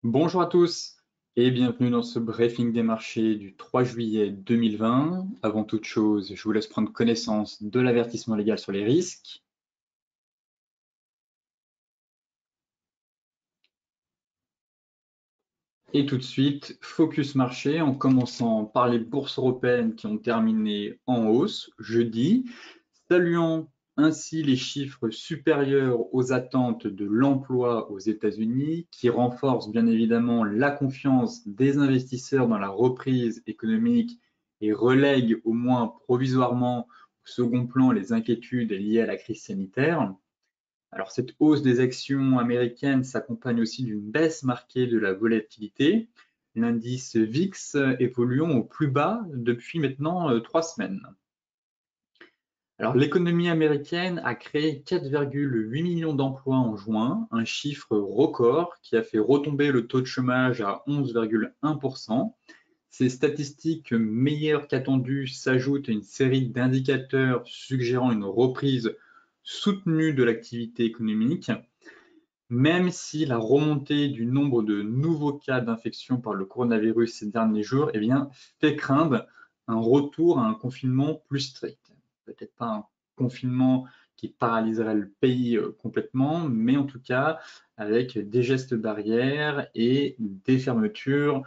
Bonjour à tous et bienvenue dans ce briefing des marchés du 3 juillet 2020. Avant toute chose, je vous laisse prendre connaissance de l'avertissement légal sur les risques. Et tout de suite, focus marché en commençant par les bourses européennes qui ont terminé en hausse jeudi, saluant ainsi les chiffres supérieurs aux attentes de l'emploi aux États-Unis, qui renforcent bien évidemment la confiance des investisseurs dans la reprise économique et relèguent au moins provisoirement au second plan les inquiétudes liées à la crise sanitaire. Alors cette hausse des actions américaines s'accompagne aussi d'une baisse marquée de la volatilité, l'indice VIX évoluant au plus bas depuis maintenant 3 semaines. Alors l'économie américaine a créé 4,8 millions d'emplois en juin, un chiffre record qui a fait retomber le taux de chômage à 11,1%. Ces statistiques meilleures qu'attendues s'ajoutent à une série d'indicateurs suggérant une reprise soutenue de l'activité économique, même si la remontée du nombre de nouveaux cas d'infection par le coronavirus ces derniers jours fait craindre un retour à un confinement plus strict. Peut-être pas un confinement qui paralyserait le pays complètement, mais en tout cas avec des gestes barrières et des fermetures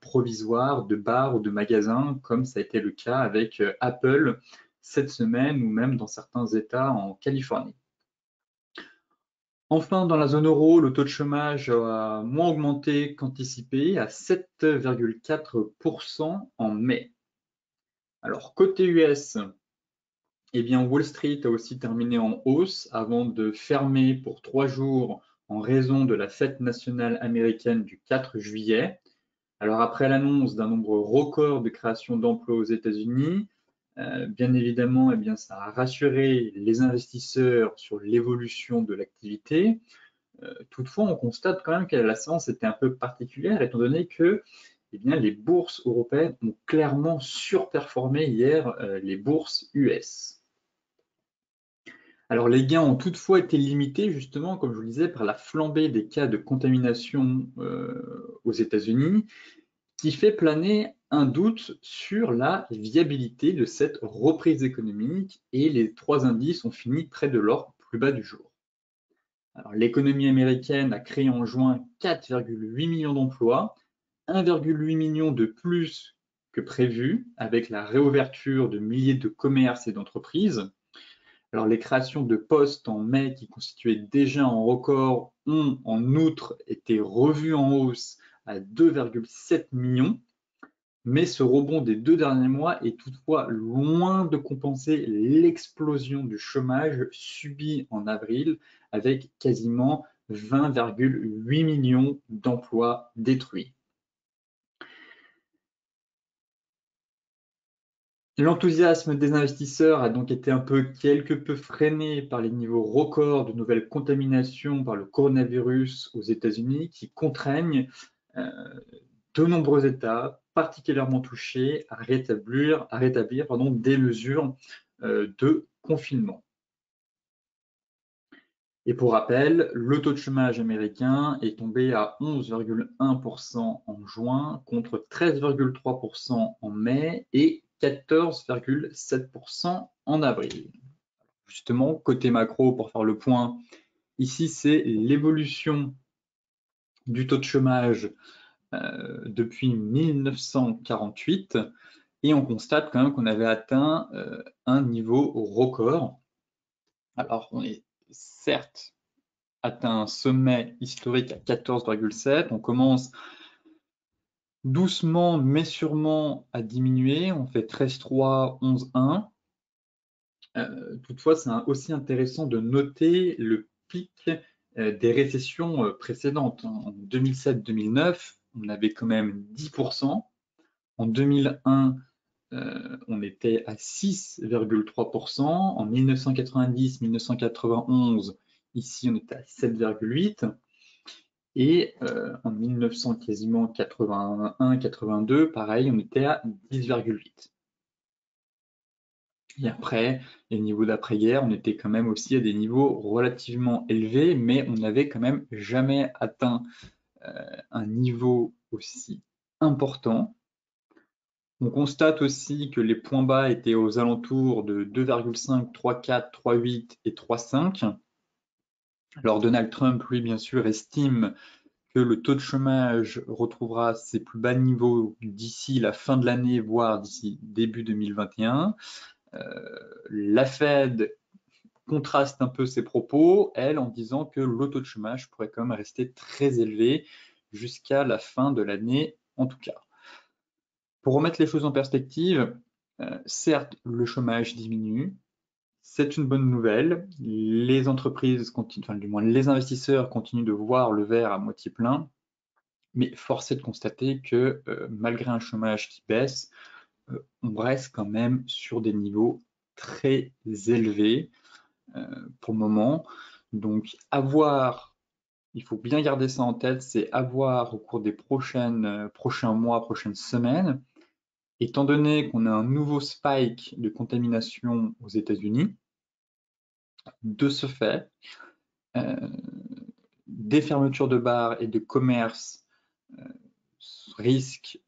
provisoires de bars ou de magasins, comme ça a été le cas avec Apple cette semaine ou même dans certains États en Californie. Enfin, dans la zone euro, le taux de chômage a moins augmenté qu'anticipé à 7,4% en mai. Alors, côté US, Wall Street a aussi terminé en hausse avant de fermer pour 3 jours en raison de la fête nationale américaine du 4 juillet. Alors, après l'annonce d'un nombre record de création d'emplois aux États-Unis, bien évidemment, ça a rassuré les investisseurs sur l'évolution de l'activité. Toutefois, on constate quand même que la séance était un peu particulière étant donné que les bourses européennes ont clairement surperformé hier les bourses US. Alors les gains ont toutefois été limités justement, comme je vous le disais, par la flambée des cas de contamination aux États-Unis, qui fait planer un doute sur la viabilité de cette reprise économique et les trois indices ont fini près de leur plus bas du jour. L'économie américaine a créé en juin 4,8 millions d'emplois, 1,8 million de plus que prévu, avec la réouverture de milliers de commerces et d'entreprises. Alors, les créations de postes en mai, qui constituaient déjà un record, ont en outre été revues en hausse à 2,7 millions. Mais ce rebond des 2 derniers mois est toutefois loin de compenser l'explosion du chômage subi en avril, avec quasiment 20,8 millions d'emplois détruits. L'enthousiasme des investisseurs a donc été quelque peu freiné par les niveaux records de nouvelles contaminations par le coronavirus aux États-Unis qui contraignent de nombreux États particulièrement touchés à rétablir des mesures de confinement. Et pour rappel, le taux de chômage américain est tombé à 11,1% en juin contre 13,3% en mai et 14,7% en avril. Justement, côté macro, pour faire le point, ici c'est l'évolution du taux de chômage depuis 1948 et on constate quand même qu'on avait atteint un niveau record. Alors, on est certes atteint un sommet historique à 14,7. On commence doucement mais sûrement à diminuer. On fait 13,3, 11,1. Toutefois, c'est aussi intéressant de noter le pic des récessions précédentes. En 2007-2009, on avait quand même 10%. En 2001, on était à 6,3%. En 1990-1991, ici, on était à 7,8%. Et en 1900, quasiment 81-82, pareil, on était à 10,8%. Et après, les niveaux d'après-guerre, on était quand même aussi à des niveaux relativement élevés, mais on n'avait quand même jamais atteint un niveau aussi important. On constate aussi que les points bas étaient aux alentours de 2,5, 3,4, 3,8 et 3,5. Alors Donald Trump, lui, bien sûr, estime que le taux de chômage retrouvera ses plus bas niveaux d'ici la fin de l'année, voire d'ici début 2021. La Fed contraste un peu ses propos, elle, en disant que le taux de chômage pourrait quand même rester très élevé jusqu'à la fin de l'année, en tout cas. Pour remettre les choses en perspective, certes, le chômage diminue, c'est une bonne nouvelle. Les entreprises continuent, enfin, du moins les investisseurs continuent de voir le verre à moitié plein, mais force est de constater que malgré un chômage qui baisse, on reste quand même sur des niveaux très élevés pour le moment. Donc, il faut bien garder ça en tête, c'est à voir au cours des prochains mois, prochaines semaines. Étant donné qu'on a un nouveau spike de contamination aux États-Unis, de ce fait, des fermetures de bars et de commerces risquent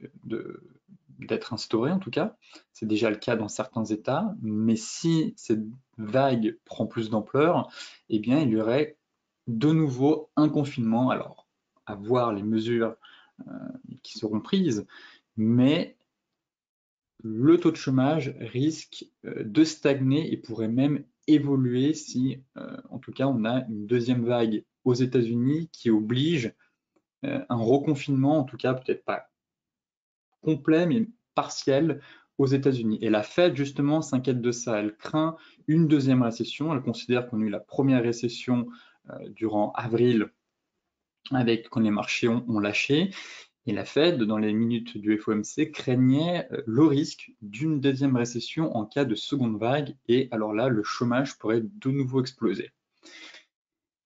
d'être instaurées en tout cas. C'est déjà le cas dans certains États, mais si cette vague prend plus d'ampleur, eh bien, il y aurait de nouveau un confinement. Alors, à voir les mesures qui seront prises, mais le taux de chômage risque de stagner et pourrait même évoluer si, en tout cas, on a une deuxième vague aux États-Unis qui oblige un reconfinement, en tout cas peut-être pas complet, mais partiel aux États-Unis. Et la Fed, justement, s'inquiète de ça. Elle craint une deuxième récession. Elle considère qu'on a eu la première récession durant avril, quand les marchés ont lâché. Et la Fed, dans les minutes du FOMC, craignait le risque d'une deuxième récession en cas de seconde vague. Et alors là, le chômage pourrait de nouveau exploser.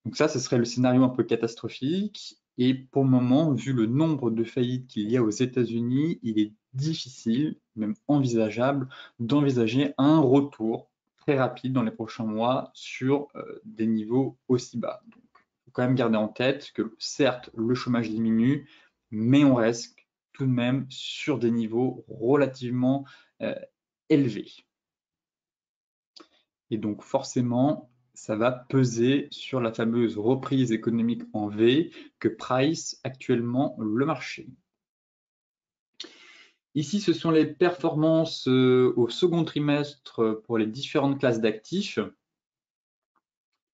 Donc ça, ce serait le scénario un peu catastrophique. Et pour le moment, vu le nombre de faillites qu'il y a aux États-Unis, il est difficile, même envisageable, d'envisager un retour très rapide dans les prochains mois sur des niveaux aussi bas. Donc, il faut quand même garder en tête que certes, le chômage diminue, mais on reste tout de même sur des niveaux relativement élevés. Et donc forcément, ça va peser sur la fameuse reprise économique en V que price actuellement le marché. Ici, ce sont les performances au second trimestre pour les différentes classes d'actifs.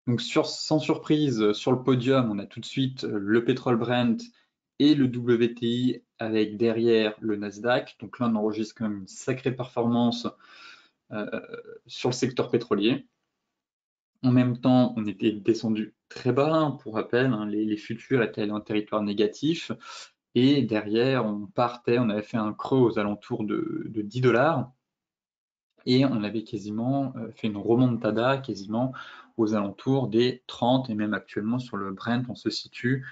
Donc sans surprise, sur le podium, on a tout de suite le pétrole Brent et le WTI avec derrière le Nasdaq. Donc là, on enregistre quand même une sacrée performance sur le secteur pétrolier. En même temps, on était descendu très bas, hein, pour rappel, hein, les futurs étaient en territoire négatif. Et derrière, on avait fait un creux aux alentours de 10 $. Et on avait quasiment fait une remontada quasiment aux alentours des 30, et même actuellement sur le Brent, on se situe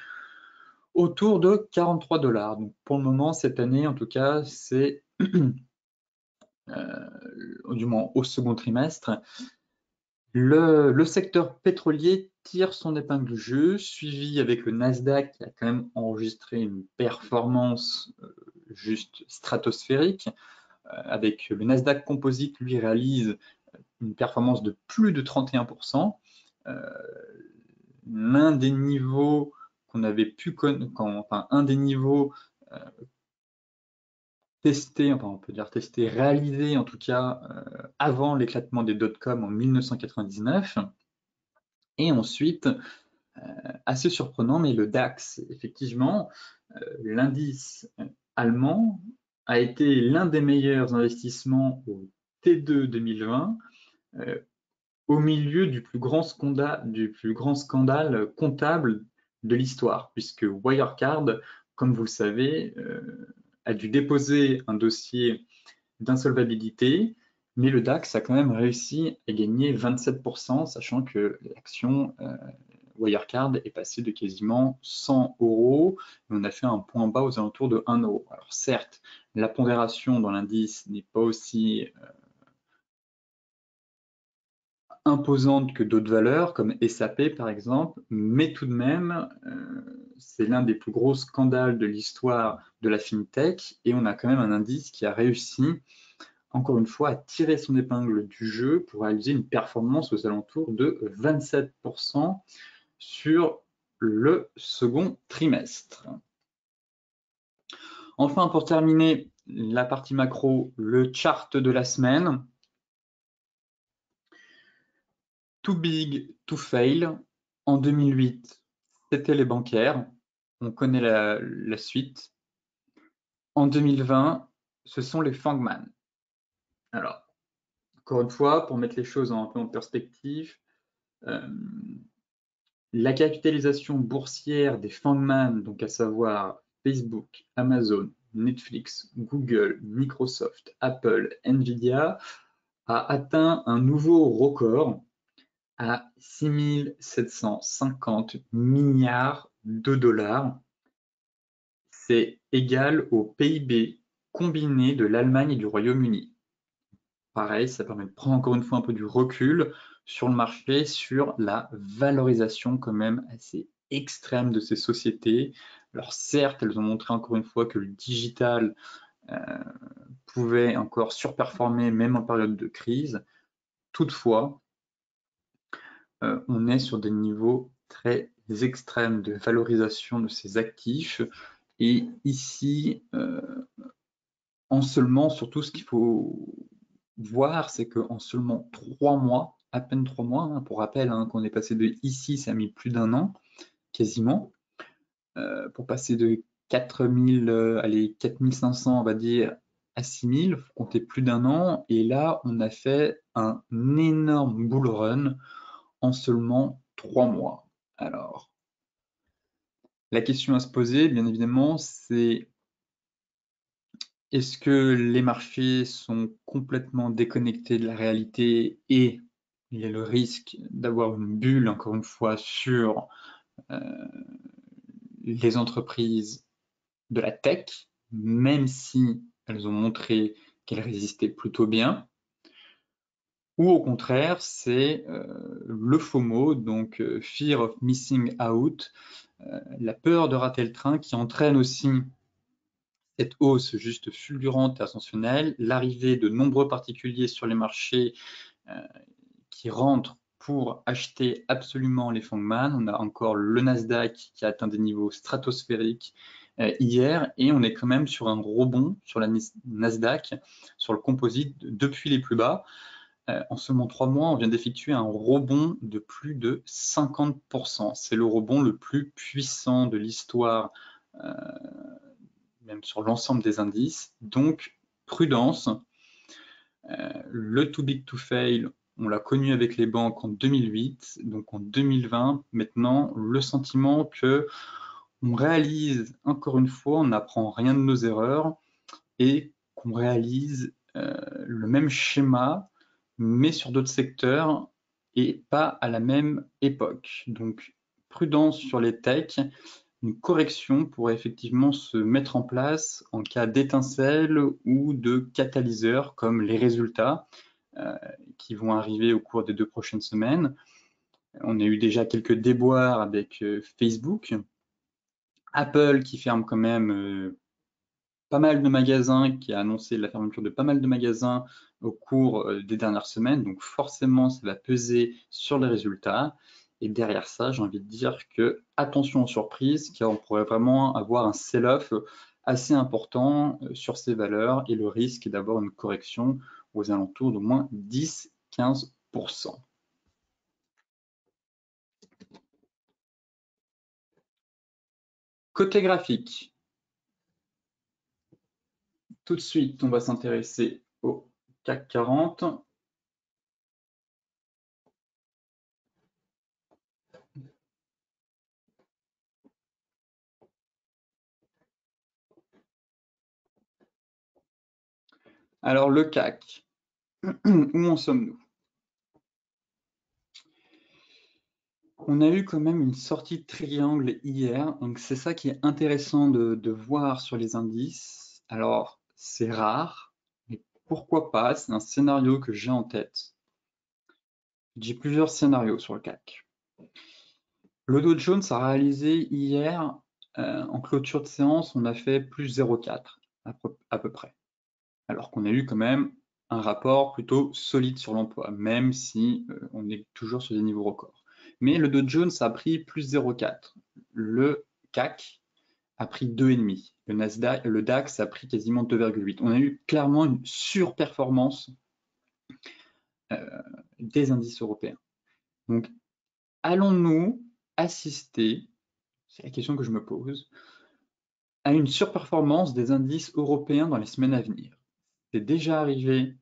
autour de 43 $. Donc pour le moment, cette année, en tout cas, c'est du moins au second trimestre, le secteur pétrolier tire son épingle du jeu, suivi avec le Nasdaq qui a quand même enregistré une performance juste stratosphérique, avec le Nasdaq Composite, lui réalise une performance de plus de 31%. L'un des niveaux qu'on avait pu enfin un des niveaux testé, enfin on peut dire testé, réalisé en tout cas avant l'éclatement des dot-com en 1999. Et ensuite, assez surprenant, mais le DAX, effectivement, l'indice allemand a été l'un des meilleurs investissements au T2 2020, au milieu du plus grand scandale comptable de l'histoire, puisque Wirecard, comme vous le savez, a dû déposer un dossier d'insolvabilité, mais le DAX a quand même réussi à gagner 27%, sachant que l'action Wirecard est passée de quasiment 100 €, et on a fait un point bas aux alentours de 1 €. Alors certes, la pondération dans l'indice n'est pas aussi imposante que d'autres valeurs, comme SAP par exemple, mais tout de même, c'est l'un des plus gros scandales de l'histoire de la FinTech, et on a quand même un indice qui a réussi, encore une fois, à tirer son épingle du jeu pour réaliser une performance aux alentours de 27% sur le second trimestre. Enfin, pour terminer la partie macro, le chart de la semaine. Too big to fail. En 2008, c'était les bancaires. On connaît la suite. En 2020, ce sont les Fangman. Alors, encore une fois, pour mettre les choses un peu en perspective, la capitalisation boursière des Fangman, donc à savoir Facebook, Amazon, Netflix, Google, Microsoft, Apple, Nvidia, a atteint un nouveau record à 6 750 milliards de dollars. C'est égal au PIB combiné de l'Allemagne et du Royaume-Uni. Pareil, ça permet de prendre encore une fois un peu du recul sur le marché, sur la valorisation quand même assez extrême de ces sociétés. Alors certes, elles ont montré encore une fois que le digital pouvait encore surperformer même en période de crise. Toutefois, on est sur des niveaux très extrêmes de valorisation de ces actifs. Et ici, en seulement, surtout ce qu'il faut voir, c'est qu'en seulement 3 mois, à peine 3 mois, hein, pour rappel, hein, qu'on est passé de ici, ça a mis plus d'un an, quasiment, pour passer de 4000, allez, 4500, on va dire, à 6000, il faut compter plus d'un an, et là, on a fait un énorme bull run en seulement 3 mois. Alors, la question à se poser, bien évidemment, c'est est-ce que les marchés sont complètement déconnectés de la réalité et il y a le risque d'avoir une bulle, encore une fois, sur les entreprises de la tech, même si elles ont montré qu'elles résistaient plutôt bien, ou au contraire, c'est le FOMO, donc Fear of Missing Out, la peur de rater le train qui entraîne aussi cette hausse juste fulgurante et ascensionnelle, l'arrivée de nombreux particuliers sur les marchés qui rentrent pour acheter absolument les Fangman. On a encore le Nasdaq qui a atteint des niveaux stratosphériques hier, et on est quand même sur un rebond sur la Nasdaq, sur le composite depuis les plus bas. En seulement 3 mois, on vient d'effectuer un rebond de plus de 50%. C'est le rebond le plus puissant de l'histoire, même sur l'ensemble des indices. Donc, prudence. Le too big to fail, on l'a connu avec les banques en 2008. Donc, en 2020, maintenant, le sentiment que on réalise, encore une fois, on n'apprend rien de nos erreurs et qu'on réalise le même schéma, mais sur d'autres secteurs et pas à la même époque. Donc, prudence sur les techs. Une correction pourrait effectivement se mettre en place en cas d'étincelle ou de catalyseur, comme les résultats qui vont arriver au cours des 2 prochaines semaines. On a eu déjà quelques déboires avec Facebook. Apple qui ferme quand même pas mal de magasins, qui a annoncé la fermeture de pas mal de magasins au cours des dernières semaines. Donc forcément, ça va peser sur les résultats. Et derrière ça, j'ai envie de dire que attention aux surprises, car on pourrait vraiment avoir un sell-off assez important sur ces valeurs et le risque d'avoir une correction aux alentours d'au moins 10-15%. Côté graphique, tout de suite, on va s'intéresser au CAC 40. Alors le CAC, où en sommes-nous? On a eu quand même une sortie de triangle hier, donc c'est ça qui est intéressant de voir sur les indices. Alors, c'est rare, mais pourquoi pas? C'est un scénario que j'ai en tête. J'ai plusieurs scénarios sur le CAC. Le Dow Jones a réalisé hier, en clôture de séance, on a fait plus 0,4 à peu près. Alors qu'on a eu quand même un rapport plutôt solide sur l'emploi, même si on est toujours sur des niveaux records. Mais le Dow Jones a pris plus 0,4. Le CAC a pris 2,5. Le DAX a pris quasiment 2,8. On a eu clairement une surperformance des indices européens. Donc, allons-nous assister, c'est la question que je me pose, à une surperformance des indices européens dans les semaines à venir? C'est déjà arrivé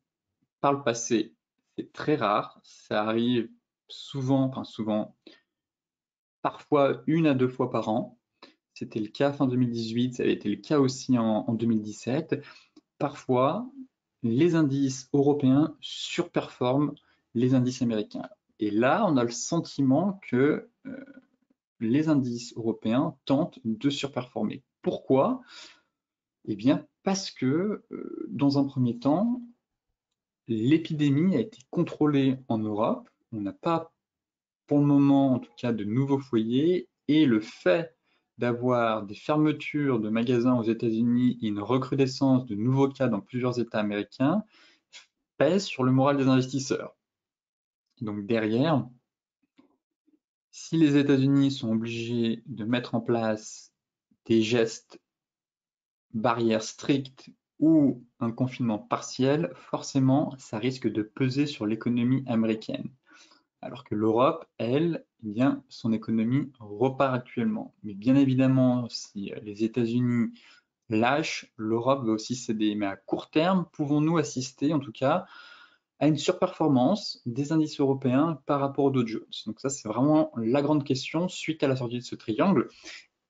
par le passé, c'est très rare, ça arrive souvent, parfois 1 à 2 fois par an. C'était le cas fin 2018, ça avait été le cas aussi en 2017. Parfois, les indices européens surperforment les indices américains. Et là, on a le sentiment que les indices européens tentent de surperformer. Pourquoi? Eh bien, parce que dans un premier temps, l'épidémie a été contrôlée en Europe. On n'a pas, pour le moment, en tout cas, de nouveaux foyers. Et le fait d'avoir des fermetures de magasins aux États-Unis et une recrudescence de nouveaux cas dans plusieurs États américains pèse sur le moral des investisseurs. Donc derrière, si les États-Unis sont obligés de mettre en place des gestes barrières strictes ou un confinement partiel, forcément, ça risque de peser sur l'économie américaine. Alors que l'Europe, elle, eh bien, son économie repart actuellement. Mais bien évidemment, si les États-Unis lâchent, l'Europe va aussi céder. Mais à court terme, pouvons-nous assister, en tout cas, à une surperformance des indices européens par rapport au Dow Jones? Donc ça, c'est vraiment la grande question suite à la sortie de ce triangle,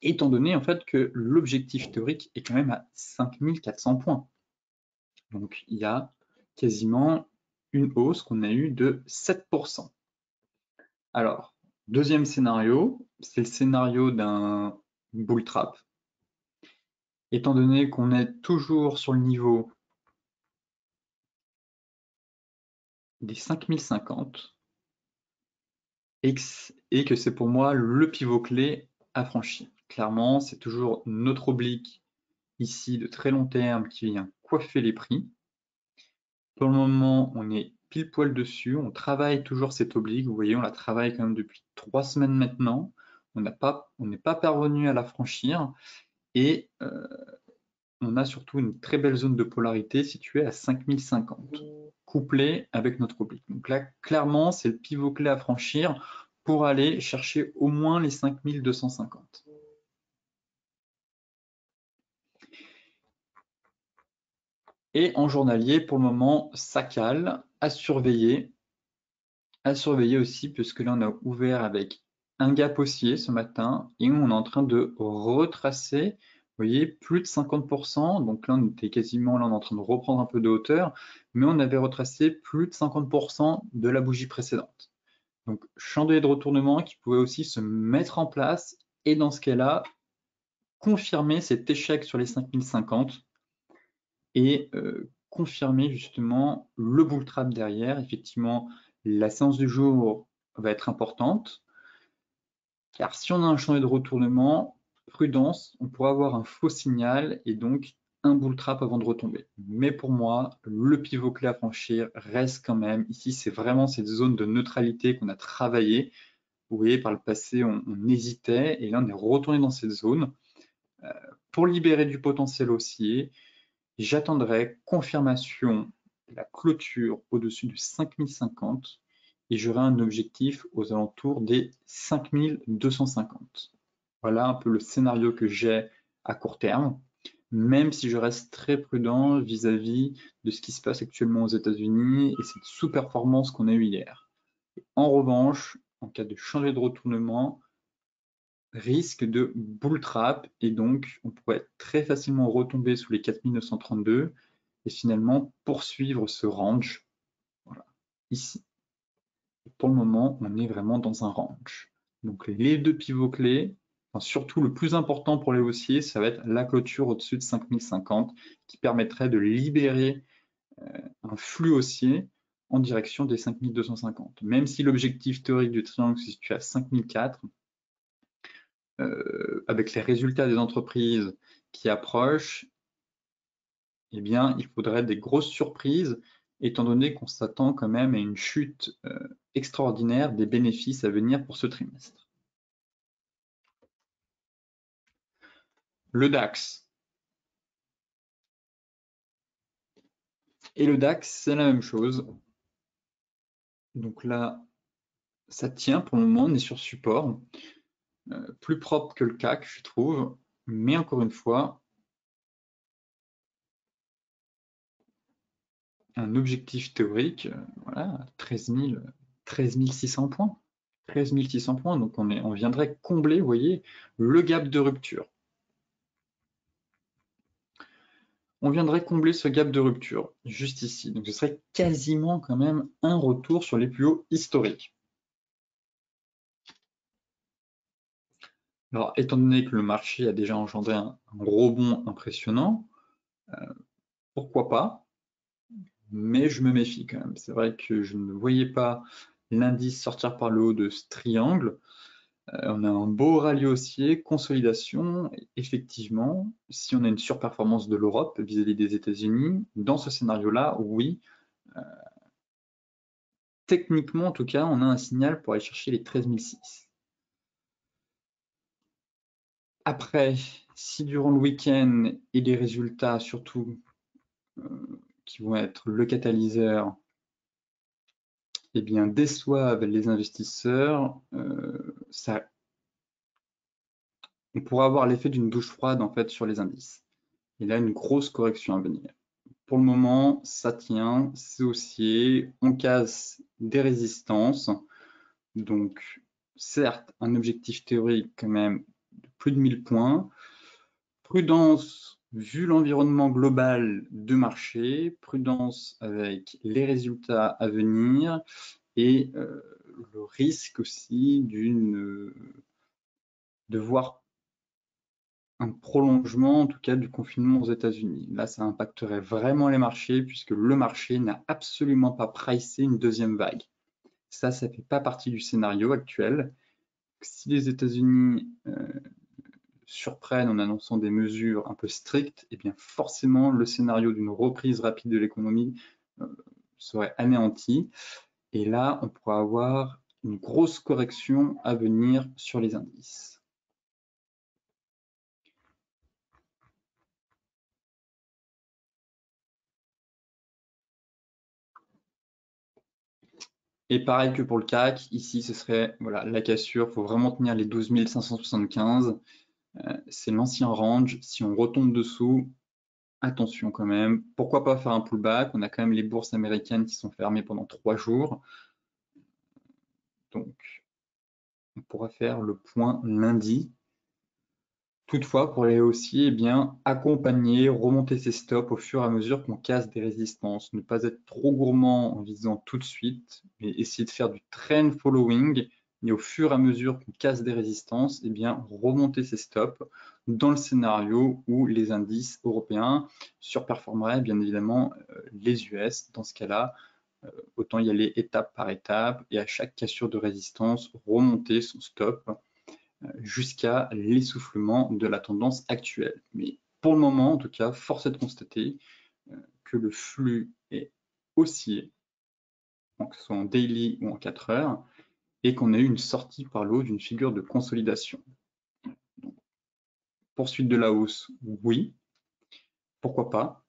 étant donné en fait que l'objectif théorique est quand même à 5400 points. Donc il y a quasiment une hausse qu'on a eue de 7%. Alors, deuxième scénario, c'est le scénario d'un bull trap. Étant donné qu'on est toujours sur le niveau des 5050 et que c'est pour moi le pivot clé à franchir. Clairement, c'est toujours notre oblique ici de très long terme qui vient coiffer les prix. Pour le moment, on est pile poil dessus, on travaille toujours cette oblique, vous voyez, on la travaille quand même depuis 3 semaines maintenant, on n'est pas parvenu à la franchir, et on a surtout une très belle zone de polarité située à 5050, couplée avec notre oblique. Donc là, clairement, c'est le pivot clé à franchir pour aller chercher au moins les 5250. Et en journalier, pour le moment, ça cale, à surveiller aussi, puisque là, on a ouvert avec un gap haussier ce matin, et on est en train de retracer, vous voyez, plus de 50%, donc là, on était quasiment, là, on est en train de reprendre un peu de hauteur, mais on avait retracé plus de 50% de la bougie précédente. Donc, chandelier de retournement qui pouvait aussi se mettre en place, et dans ce cas-là, confirmer cet échec sur les 5050, et confirmer justement le bull trap derrière. Effectivement, la séance du jour va être importante, car si on a un chantier de retournement, prudence, on pourrait avoir un faux signal et donc un bull trap avant de retomber. Mais pour moi, le pivot clé à franchir reste quand même, ici c'est vraiment cette zone de neutralité qu'on a travaillé. Vous voyez, par le passé, on hésitait et là on est retourné dans cette zone. Pour libérer du potentiel haussier, j'attendrai confirmation de la clôture au-dessus de 5050 et j'aurai un objectif aux alentours des 5250. Voilà un peu le scénario que j'ai à court terme, même si je reste très prudent vis-à-vis de ce qui se passe actuellement aux États-Unis et cette sous-performance qu'on a eue hier. En revanche, en cas de changer de retournement, risque de bull trap et donc on pourrait très facilement retomber sous les 4932 et finalement poursuivre ce range, voilà, ici. Et pour le moment, on est vraiment dans un range. Donc les deux pivots clés, enfin, surtout le plus important pour les haussiers, ça va être la clôture au-dessus de 5050 qui permettrait de libérer un flux haussier en direction des 5250. Même si l'objectif théorique du triangle se situe à 5004, avec les résultats des entreprises qui approchent, eh bien, il faudrait des grosses surprises, étant donné qu'on s'attend quand même à une chute extraordinaire des bénéfices à venir pour ce trimestre. Le DAX. Et le DAX, c'est la même chose. Donc là, ça tient pour le moment, on est sur support. Plus propre que le CAC, je trouve. Mais encore une fois, un objectif théorique, voilà, 13 600 points. 13 600 points, donc on viendrait combler, vous voyez, le gap de rupture. On viendrait combler ce gap de rupture, juste ici. Donc ce serait quasiment quand même un retour sur les plus hauts historiques. Alors, étant donné que le marché a déjà engendré un rebond impressionnant, pourquoi pas? Mais je me méfie quand même. C'est vrai que je ne voyais pas l'indice sortir par le haut de ce triangle. On a un beau rallye haussier, consolidation. Effectivement, si on a une surperformance de l'Europe vis-à-vis des États-Unis, dans ce scénario-là, oui, techniquement en tout cas, on a un signal pour aller chercher les 13 600. Après, si durant le week-end et les résultats surtout qui vont être le catalyseur, eh bien, déçoivent les investisseurs, on pourra avoir l'effet d'une douche froide en fait sur les indices. Et là, une grosse correction à venir. Pour le moment, ça tient, c'est haussier, on casse des résistances. Donc, certes, un objectif théorique quand même de plus de 1000 points. Prudence vu l'environnement global de marché, prudence avec les résultats à venir et le risque aussi de voir un prolongement en tout cas du confinement aux États-Unis. Là, ça impacterait vraiment les marchés puisque le marché n'a absolument pas pricé une deuxième vague. Ça ne fait pas partie du scénario actuel. Si les États-Unis surprennent en annonçant des mesures un peu strictes, et bien forcément le scénario d'une reprise rapide de l'économie serait anéanti. Et là, on pourra avoir une grosse correction à venir sur les indices. Et pareil que pour le CAC, ici ce serait voilà, la cassure, il faut vraiment tenir les 12 575. C'est l'ancien range. Si on retombe dessous, attention quand même. Pourquoi pas faire un pullback? On a quand même les bourses américaines qui sont fermées pendant 3 jours. Donc, on pourra faire le point lundi. Toutefois, pour les haussiers, eh bien, accompagner, remonter ses stops au fur et à mesure qu'on casse des résistances. Ne pas être trop gourmand en visant tout de suite, mais essayer de faire du trend following. Et au fur et à mesure qu'on casse des résistances, eh bien, remonter ses stops dans le scénario où les indices européens surperformeraient bien évidemment les US. Dans ce cas-là, autant y aller étape par étape et à chaque cassure de résistance, remonter son stop jusqu'à l'essoufflement de la tendance actuelle. Mais pour le moment, en tout cas, force est de constater que le flux est haussier, que ce soit en daily ou en 4 heures, et qu'on a eu une sortie par le haut d'une figure de consolidation. Donc, poursuite de la hausse, oui, pourquoi pas.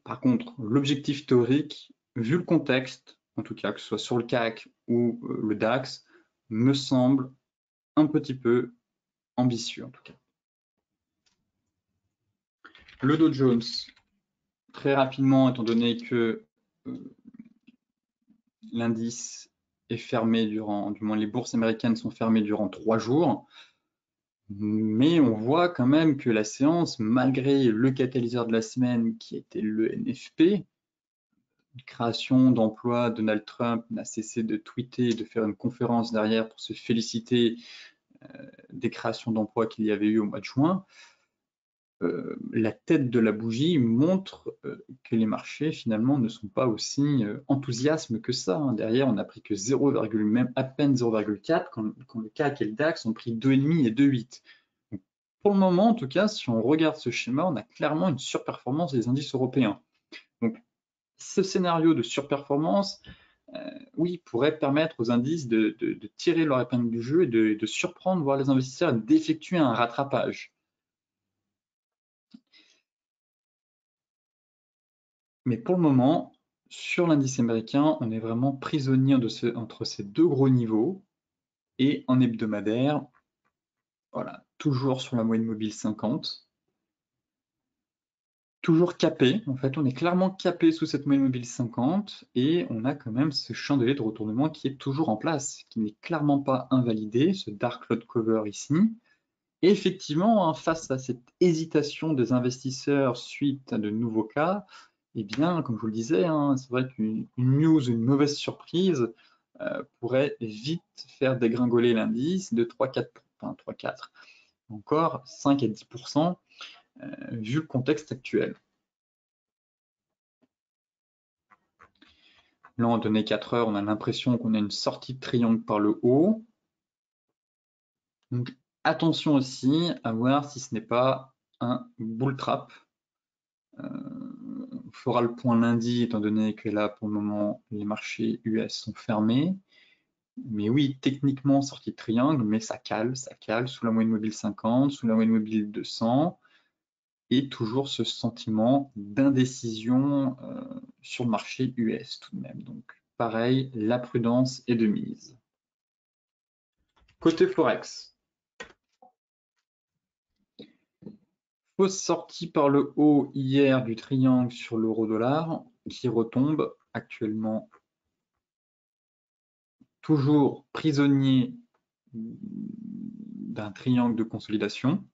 Par contre, l'objectif théorique, vu le contexte, en tout cas que ce soit sur le CAC ou le DAX, me semble un petit peu ambitieux en tout cas. Le Dow Jones, très rapidement, étant donné que l'indice est fermé du moins les bourses américaines sont fermées durant 3 jours, mais on voit quand même que la séance, malgré le catalyseur de la semaine qui était le NFP, création d'emplois, Donald Trump n'a cessé de tweeter et de faire une conférence derrière pour se féliciter des créations d'emplois qu'il y avait eu au mois de juin. la tête de la bougie montre que les marchés finalement ne sont pas aussi enthousiastes que ça, hein. Derrière, on n'a pris que 0, même à peine 0,4 quand le CAC et le DAX ont pris 2,5 et 2,8. Donc, pour le moment, en tout cas, si on regarde ce schéma, on a clairement une surperformance des indices européens. Donc, ce scénario de surperformance, oui, pourrait permettre aux indices de tirer leur épingle du jeu et de surprendre, voire les investisseurs, d'effectuer un rattrapage. Mais pour le moment, sur l'indice américain, on est vraiment prisonnier entre ces deux gros niveaux. Et en hebdomadaire, voilà, toujours sur la moyenne mobile 50. Toujours capé, en fait, on est clairement capé sous cette moyenne mobile 50 et on a quand même ce chandelier de retournement qui est toujours en place, qui n'est clairement pas invalidé, ce dark cloud cover ici. Et effectivement, hein, face à cette hésitation des investisseurs suite à de nouveaux cas, eh bien, comme je vous le disais, hein, c'est vrai qu'une news, une mauvaise surprise pourrait vite faire dégringoler l'indice de 3-4, encore 5 à 10%, vu le contexte actuel. Là, en données 4 heures, on a l'impression qu'on a une sortie de triangle par le haut. Donc, attention aussi à voir si ce n'est pas un bull trap. On fera le point lundi, étant donné que là, pour le moment, les marchés US sont fermés. Mais oui, techniquement, sortie de triangle, mais ça cale sous la moyenne mobile 50, sous la moyenne mobile 200, et toujours ce sentiment d'indécision sur le marché US tout de même. Donc, pareil, la prudence est de mise. Côté Forex, fausse sortie par le haut hier du triangle sur l'euro-dollar qui retombe actuellement toujours prisonnier d'un triangle de consolidation.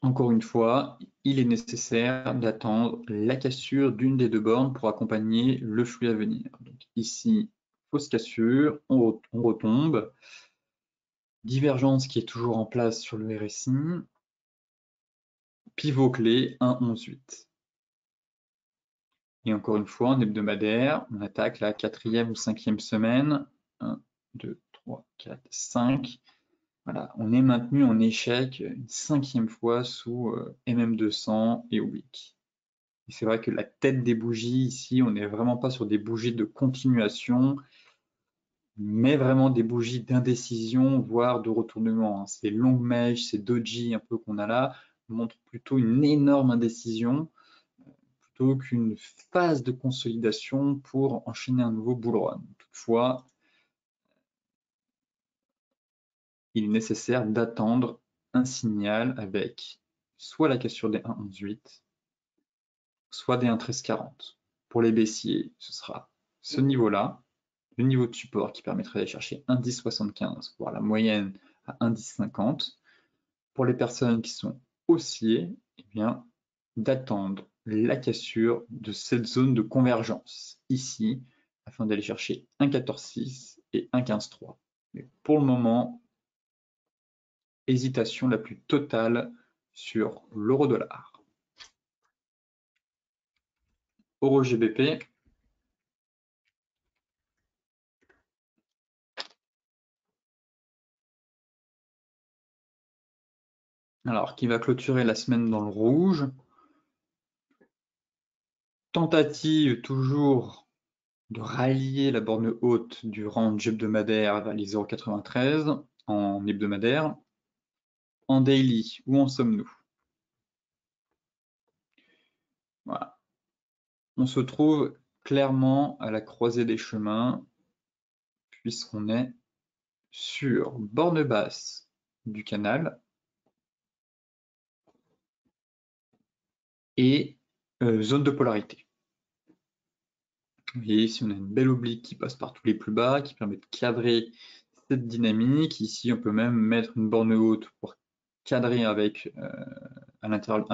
Encore une fois, il est nécessaire d'attendre la cassure d'une des deux bornes pour accompagner le flux à venir. Donc ici, fausse cassure, on retombe. Divergence qui est toujours en place sur le RSI. Pivot clé 1,11,8. Et encore une fois, en hebdomadaire, on attaque la 4e ou 5e semaine. 1, 2, 3, 4, 5. Voilà, on est maintenu en échec une 5e fois sous MM200 et Wick. Et c'est vrai que la tête des bougies ici, on n'est vraiment pas sur des bougies de continuation, mais vraiment des bougies d'indécision, voire de retournement, hein. Ces longues mèches, ces doji un peu qu'on a là, montrent plutôt une énorme indécision, plutôt qu'une phase de consolidation pour enchaîner un nouveau bull run. Toutefois, il est nécessaire d'attendre un signal avec soit la cassure des 1,11,8, soit des 1,13,40. Pour les baissiers, ce sera ce niveau-là, le niveau de support qui permettrait d'aller chercher 1,10,75, voire la moyenne à 1,10,50. Pour les personnes qui sont haussiers, eh bien, d'attendre la cassure de cette zone de convergence ici, afin d'aller chercher 1,14,6 et 1,15,3. Mais pour le moment, hésitation la plus totale sur l'euro-dollar. Euro GBP, alors qui va clôturer la semaine dans le rouge. Tentative toujours de rallier la borne haute du range hebdomadaire vers les 0,93 en hebdomadaire. En daily, où en sommes-nous? Voilà. On se trouve clairement à la croisée des chemins, puisqu'on est sur borne basse du canal et zone de polarité. Vous voyez ici, on a une belle oblique qui passe par tous les plus bas, qui permet de cadrer cette dynamique. Ici, on peut même mettre une borne haute pour cadrer avec à l'intérieur,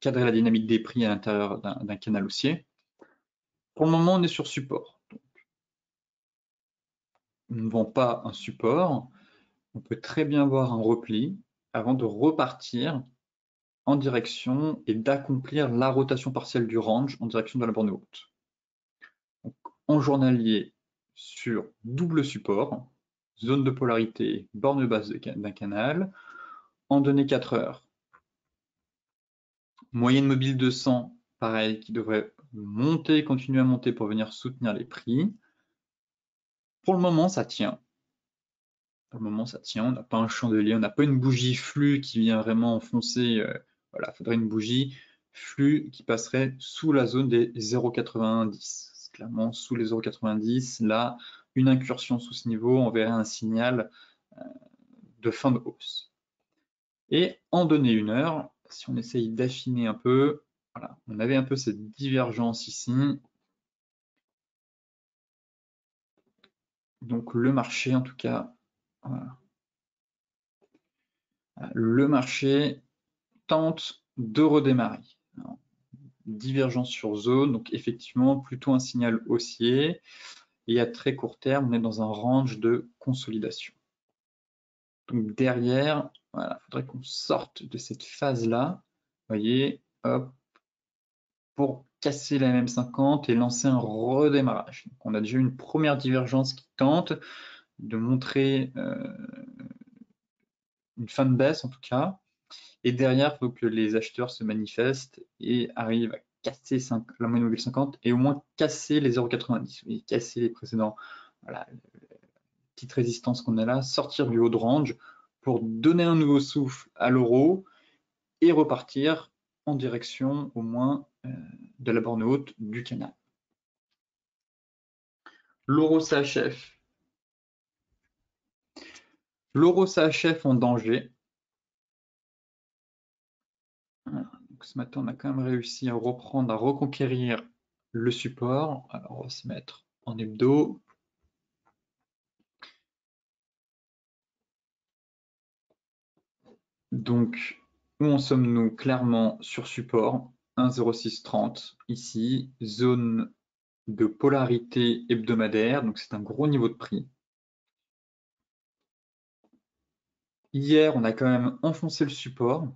cadrer la dynamique des prix à l'intérieur d'un canal haussier. Pour le moment, on est sur support. ne vend pas un support, on peut très bien voir un repli avant de repartir en direction et d'accomplir la rotation partielle du range en direction de la borne haute. Donc, en journalier sur double support, zone de polarité, borne basse d'un canal, en données 4 heures. Moyenne mobile 200, pareil, qui devrait monter, continuer à monter pour venir soutenir les prix. Pour le moment, ça tient. Pour le moment, ça tient. On n'a pas un chandelier, on n'a pas une bougie flux qui vient vraiment enfoncer. Voilà, il faudrait une bougie flux qui passerait sous la zone des 0,90. Clairement, sous les 0,90, là, une incursion sous ce niveau, on verrait un signal de fin de hausse. Et en données 1 heure, si on essaye d'affiner un peu, voilà, on avait un peu cette divergence ici. Donc le marché, en tout cas, voilà. Le marché tente de redémarrer. Alors, divergence sur zone, donc effectivement plutôt un signal haussier. Et à très court terme, on est dans un range de consolidation. Donc derrière, voilà, il faudrait qu'on sorte de cette phase-là. Vous voyez, hop, pour casser la MM50 et lancer un redémarrage. Donc on a déjà une première divergence qui tente de montrer une fin de baisse en tout cas. Et derrière, il faut que les acheteurs se manifestent et arrivent à casser la moyenne mobile 50 et au moins casser les 0,90 et casser les précédents. Voilà, petite résistance qu'on a là, sortir du haut de range pour donner un nouveau souffle à l'euro et repartir en direction au moins de la borne haute du canal. L'euro s'achève. L'euro s'achève en danger. Voilà. Donc ce matin, on a quand même réussi à reprendre, à reconquérir le support. Alors on va se mettre en hebdo. Donc, où en sommes-nous? Clairement sur support, 1,0630 ici, zone de polarité hebdomadaire, donc c'est un gros niveau de prix. Hier, on a quand même enfoncé le support, vous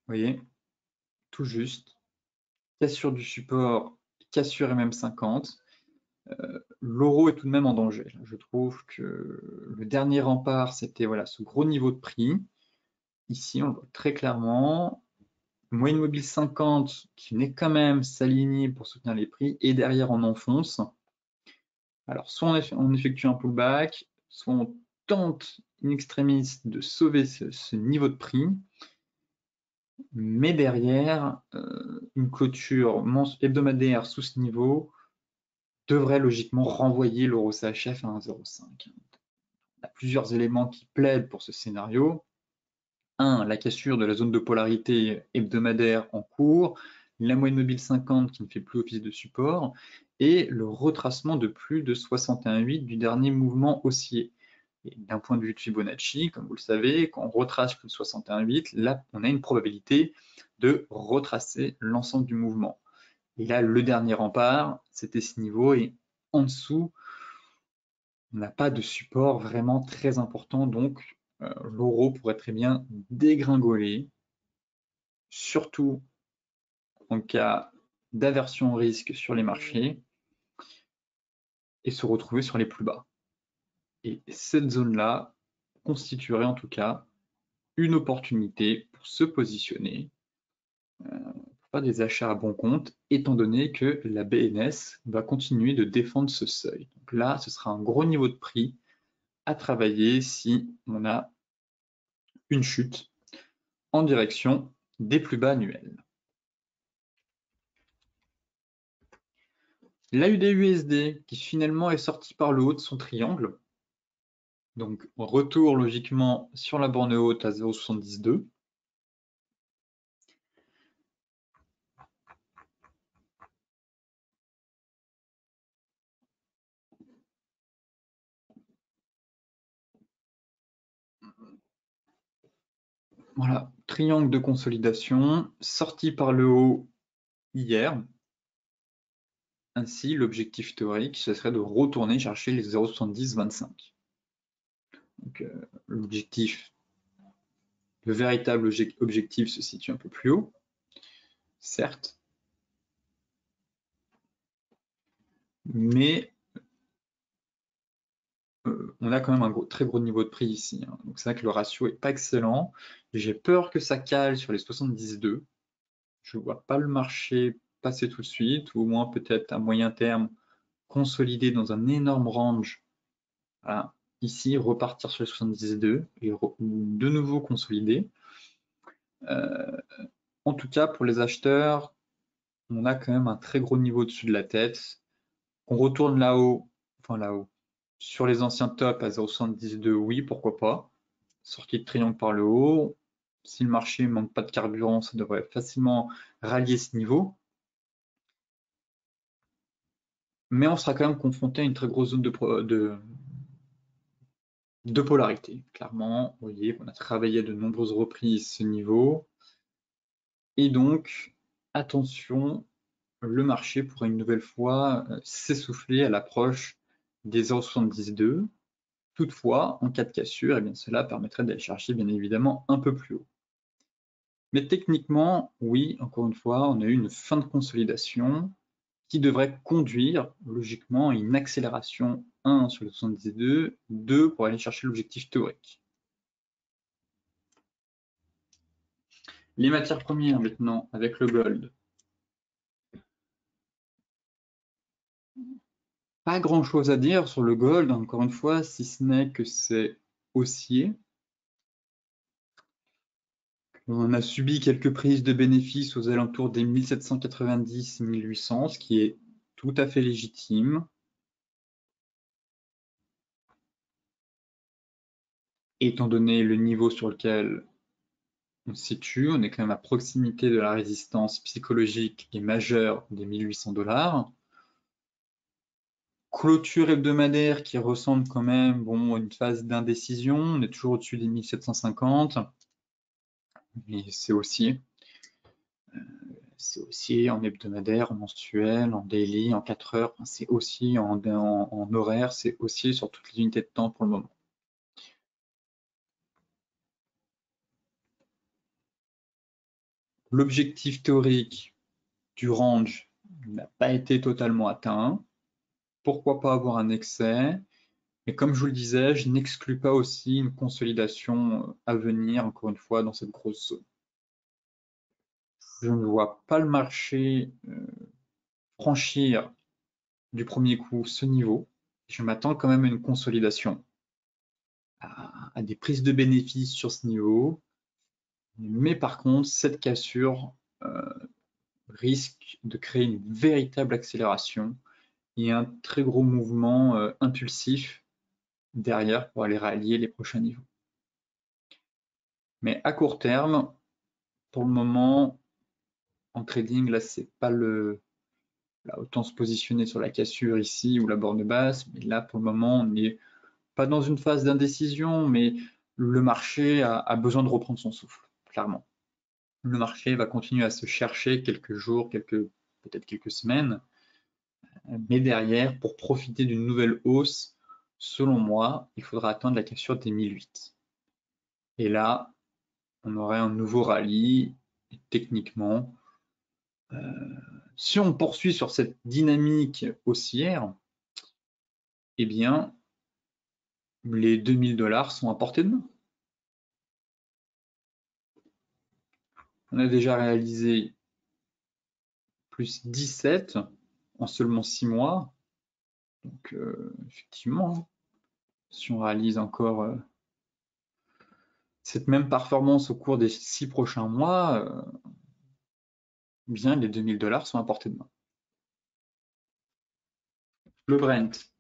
voyez, tout juste. Cassure du support, cassure MM50. L'euro est tout de même en danger. Je trouve que le dernier rempart, c'était voilà, ce gros niveau de prix. Ici, on le voit très clairement. Moyenne mobile 50 qui venait quand même s'aligner pour soutenir les prix et derrière on enfonce. Alors soit on effectue un pullback, soit on tente in extremis de sauver ce niveau de prix, mais derrière une clôture hebdomadaire sous ce niveau devrait logiquement renvoyer l'euro CHF à 1,05. Il y a plusieurs éléments qui plaident pour ce scénario. 1. La cassure de la zone de polarité hebdomadaire en cours, la moyenne mobile 50 qui ne fait plus office de support, et le retracement de plus de 61,8 du dernier mouvement haussier. D'un point de vue de Fibonacci, comme vous le savez, quand on retrace plus de 61,8, là on a une probabilité de retracer l'ensemble du mouvement. Et là, le dernier rempart, c'était ce niveau, et en dessous, on n'a pas de support vraiment très important, donc l'euro pourrait très bien dégringoler, surtout en cas d'aversion au risque sur les marchés, et se retrouver sur les plus bas. Et cette zone-là constituerait en tout cas une opportunité pour se positionner, pour faire des achats à bon compte, étant donné que la BNS va continuer de défendre ce seuil. Donc là, ce sera un gros niveau de prix à travailler si on a une chute en direction des plus bas annuels. L'AUD-USD qui finalement est sorti par le haut de son triangle, donc retour logiquement sur la borne haute à 0,72. Voilà, triangle de consolidation, sorti par le haut hier, Ainsi, l'objectif théorique, ce serait de retourner chercher les 0,7025. Donc, l'objectif, le véritable objectif se situe un peu plus haut, certes, mais on a quand même un très gros niveau de prix ici, hein. Donc c'est vrai que le ratio est pas excellent. J'ai peur que ça cale sur les 72. Je ne vois pas le marché passer tout de suite, ou au moins peut-être à moyen terme consolider dans un énorme range. Voilà. Ici, repartir sur les 72 et de nouveau consolider. En tout cas, pour les acheteurs, on a quand même un très gros niveau au-dessus de la tête. On retourne là-haut, enfin là-haut, sur les anciens tops à 0,72, oui, pourquoi pas. Sortie de triangle par le haut. Si le marché ne manque pas de carburant, ça devrait facilement rallier ce niveau. Mais on sera quand même confronté à une très grosse zone de polarité. Clairement, vous voyez, on a travaillé à de nombreuses reprises ce niveau. Et donc, attention, le marché pourrait une nouvelle fois s'essouffler à l'approche des 0,72. Toutefois, en cas de cassure, eh bien, cela permettrait d'aller chercher bien évidemment un peu plus haut. Mais techniquement, oui, encore une fois, on a eu une fin de consolidation qui devrait conduire logiquement à une accélération 1 sur le 72, 2 pour aller chercher l'objectif théorique. Les matières premières maintenant avec le gold. Pas grand chose à dire sur le gold, encore une fois, si ce n'est que c'est haussier. On a subi quelques prises de bénéfices aux alentours des 1790-1800, ce qui est tout à fait légitime. Étant donné le niveau sur lequel on se situe, on est quand même à proximité de la résistance psychologique et majeure des 1800 $. Clôture hebdomadaire qui ressemble quand même à une phase d'indécision. On est toujours au-dessus des 1750. Mais c'est aussi en hebdomadaire, en mensuel, en daily, en 4 heures. C'est aussi en horaire, c'est aussi sur toutes les unités de temps pour le moment. L'objectif théorique du range n'a pas été totalement atteint. Pourquoi pas avoir un excès? Mais comme je vous le disais, je n'exclus pas aussi une consolidation à venir, encore une fois, dans cette grosse zone. Je ne vois pas le marché franchir du premier coup ce niveau. Je m'attends quand même à une consolidation, à des prises de bénéfices sur ce niveau. Mais par contre, cette cassure risque de créer une véritable accélération et un très gros mouvement impulsif derrière pour aller rallier les prochains niveaux. Mais à court terme, pour le moment, en trading, là, c'est pas là, autant se positionner sur la cassure ici ou la borne basse, mais là, pour le moment, on n'est pas dans une phase d'indécision, mais le marché a besoin de reprendre son souffle, clairement. Le marché va continuer à se chercher quelques jours, peut-être quelques semaines, mais derrière, pour profiter d'une nouvelle hausse, selon moi, il faudra attendre la cassure des 1008. Et là, on aurait un nouveau rallye, et techniquement, si on poursuit sur cette dynamique haussière, eh bien, les 2000 $ sont à portée de main. On a déjà réalisé plus 17 en seulement 6 mois. Donc, effectivement, si on réalise encore cette même performance au cours des 6 prochains mois, bien les 2000 $ sont à portée de main. Le Brent.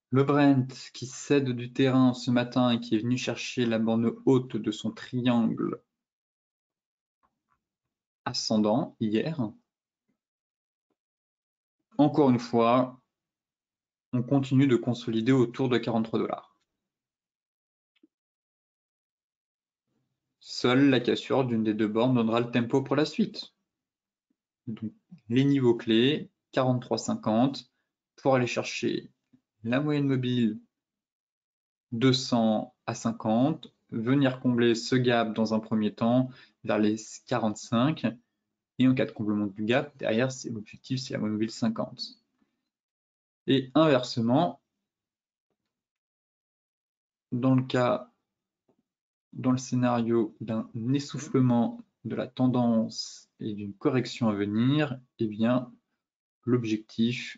Le Brent qui cède du terrain ce matin et qui est venu chercher la borne haute de son triangle ascendant hier. Encore une fois, on continue de consolider autour de 43 $. Seule la cassure d'une des deux bornes donnera le tempo pour la suite. Donc, les niveaux clés, 43,50 pour aller chercher la moyenne mobile 200 à 50, venir combler ce gap dans un premier temps vers les 45, et en cas de comblement du gap, derrière, l'objectif, c'est la moyenne mobile 50. Et inversement, dans le scénario d'un essoufflement de la tendance et d'une correction à venir, eh bien, l'objectif,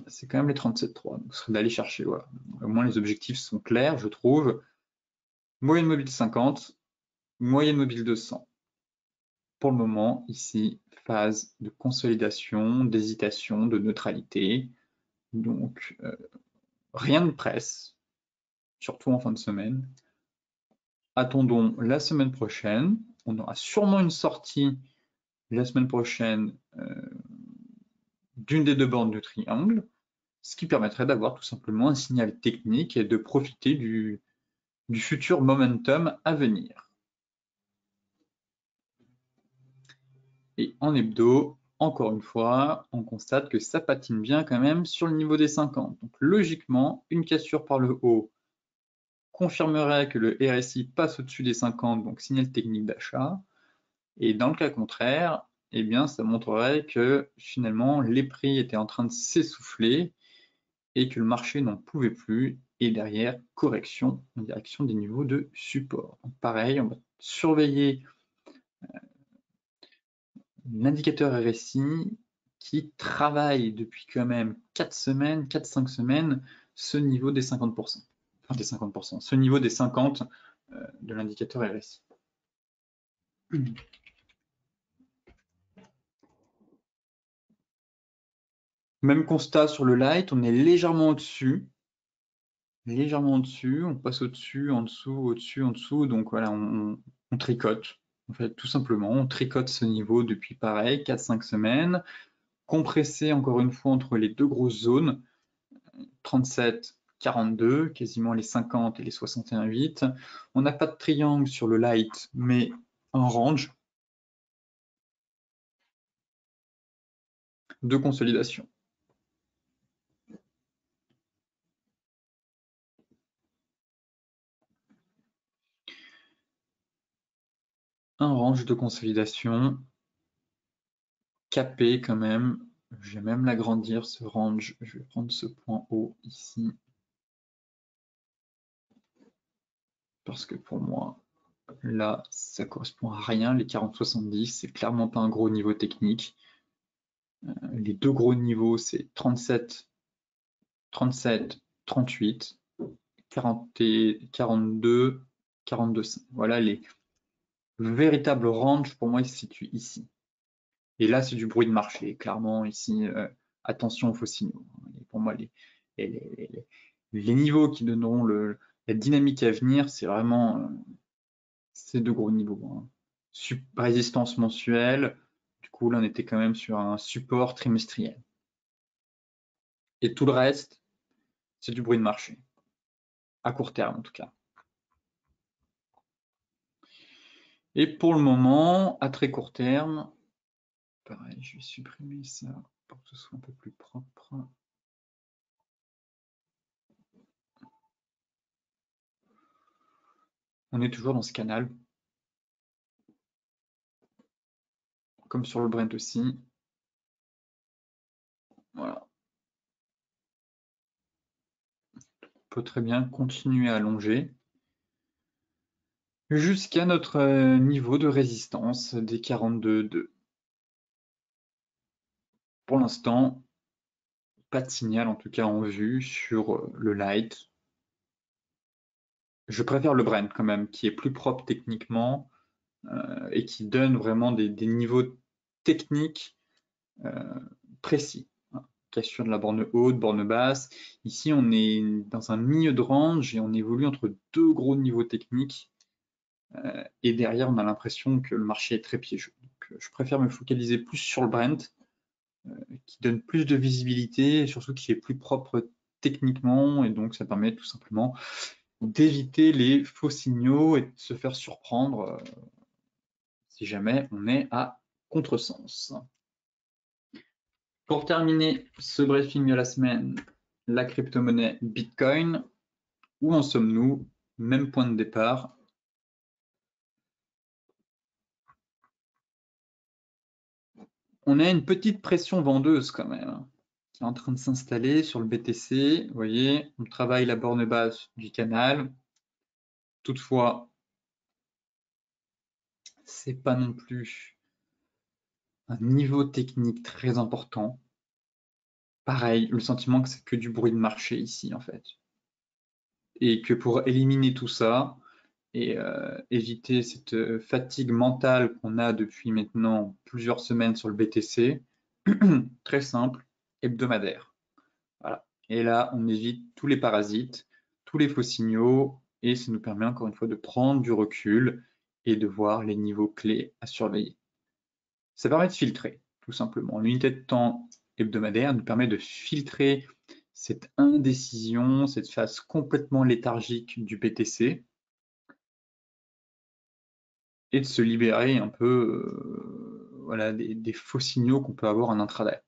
c'est quand même les 37,3. Donc, ce serait d'aller chercher, voilà. Au moins, les objectifs sont clairs, je trouve. Moyenne mobile 50, moyenne mobile 200. Pour le moment, ici, phase de consolidation, d'hésitation, de neutralité. Donc, rien ne presse, surtout en fin de semaine. Attendons la semaine prochaine. On aura sûrement une sortie la semaine prochaine d'une des deux bornes du triangle, ce qui permettrait d'avoir tout simplement un signal technique et de profiter du futur momentum à venir. Et en hebdo, encore une fois, on constate que ça patine bien quand même sur le niveau des 50. Donc logiquement, une cassure par le haut confirmerait que le RSI passe au-dessus des 50, donc signal technique d'achat. Et dans le cas contraire, eh bien, ça montrerait que finalement les prix étaient en train de s'essouffler et que le marché n'en pouvait plus, et derrière, correction en direction des niveaux de support. Donc pareil, on va surveiller l'indicateur RSI qui travaille depuis quand même 4 semaines, 4-5 semaines, ce niveau des 50%. Enfin des 50%, ce niveau des 50 de l'indicateur RSI. Même constat sur le light, on est légèrement au-dessus, on passe au-dessus, en dessous, au-dessus, en dessous, donc voilà, on tricote, en fait, tout simplement, on tricote ce niveau depuis pareil, 4-5 semaines, compressé encore une fois entre les deux grosses zones, 37, 42, quasiment les 50 et les 61,8. On n'a pas de triangle sur le light, mais un range de consolidation. Un range de consolidation capé quand même. Je vais même l'agrandir ce range. Je vais prendre ce point haut ici. Parce que pour moi, là, ça correspond à rien. Les 40-70, c'est clairement pas un gros niveau technique. Les deux gros niveaux, c'est 37, 37, 38, 40, 42, 42. Voilà, les véritables ranges pour moi, ils se situent ici. Et là, c'est du bruit de marché. Clairement, ici, attention aux faux signaux. Et pour moi, les niveaux qui donneront la dynamique à venir, c'est vraiment ces deux gros niveaux. Hein. Résistance mensuelle, du coup, là, on était quand même sur un support trimestriel. Et tout le reste, c'est du bruit de marché. À court terme, en tout cas. Et pour le moment, à très court terme, pareil, je vais supprimer ça pour que ce soit un peu plus propre. On est toujours dans ce canal. Comme sur le Brent aussi. Voilà. On peut très bien continuer à allonger jusqu'à notre niveau de résistance des 42,2. Pour l'instant, pas de signal en tout cas en vue sur le light. Je préfère le Brent quand même, qui est plus propre techniquement et qui donne vraiment des niveaux techniques précis. Cassure de la borne haute, borne basse. Ici, on est dans un milieu de range et on évolue entre deux gros niveaux techniques. Et derrière, on a l'impression que le marché est très piégeux. Donc, je préfère me focaliser plus sur le Brent, qui donne plus de visibilité et surtout qui est plus propre techniquement. Et donc, ça permet tout simplement d'éviter les faux signaux et de se faire surprendre si jamais on est à contresens. Pour terminer ce briefing de la semaine, la crypto-monnaie Bitcoin, où en sommes-nous? Même point de départ. On a une petite pression vendeuse quand même, qui est en train de s'installer sur le BTC. Vous voyez, on travaille la borne basse du canal. Toutefois, c'est pas non plus un niveau technique très important. Pareil, le sentiment que c'est que du bruit de marché ici en fait. Et que pour éliminer tout ça et éviter cette fatigue mentale qu'on a depuis maintenant plusieurs semaines sur le BTC, très simple, hebdomadaire. Voilà. Et là, on évite tous les parasites, tous les faux signaux, et ça nous permet encore une fois de prendre du recul et de voir les niveaux clés à surveiller. Ça permet de filtrer, tout simplement. L'unité de temps hebdomadaire nous permet de filtrer cette indécision, cette phase complètement léthargique du BTC, et de se libérer un peu voilà, des faux signaux qu'on peut avoir en intraday.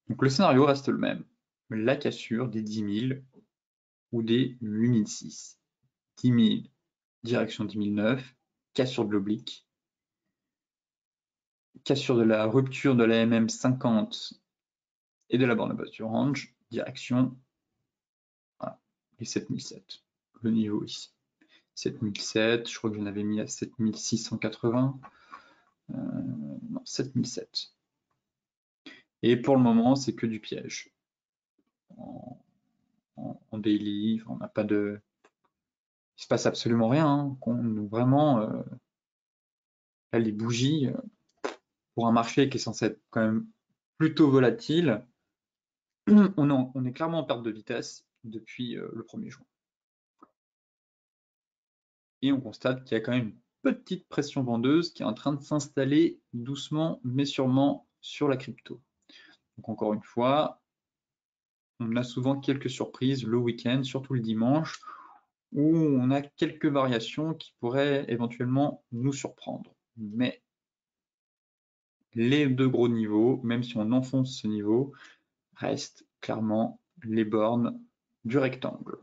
Donc le scénario reste le même, la cassure des 10 000 ou des 8006. 10 000, direction 10 009, cassure de l'oblique, cassure de la rupture de la MM50 et de la borne basse du range, direction voilà, les 7007, le niveau ici. 7007, je crois que j'en avais mis à 7680, non, 7007. Et pour le moment, c'est que du piège. En daily, on n'a pas de... Il se passe absolument rien. Vraiment, là, les bougies, pour un marché qui est censé être quand même plutôt volatile, on est clairement en perte de vitesse depuis le 1er juin. Et on constate qu'il y a quand même une petite pression vendeuse qui est en train de s'installer doucement mais sûrement sur la crypto. Donc encore une fois, on a souvent quelques surprises le week-end, surtout le dimanche, où on a quelques variations qui pourraient éventuellement nous surprendre. Mais les deux gros niveaux, même si on enfonce ce niveau, restent clairement les bornes du rectangle.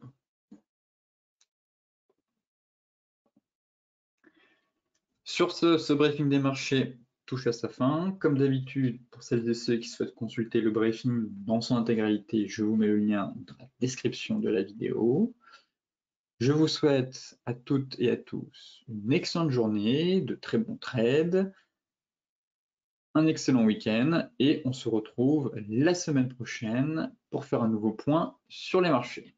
Sur ce briefing des marchés touche à sa fin. Comme d'habitude, pour celles et ceux qui souhaitent consulter le briefing dans son intégralité, je vous mets le lien dans la description de la vidéo. Je vous souhaite à toutes et à tous une excellente journée, de très bons trades, un excellent week-end et on se retrouve la semaine prochaine pour faire un nouveau point sur les marchés.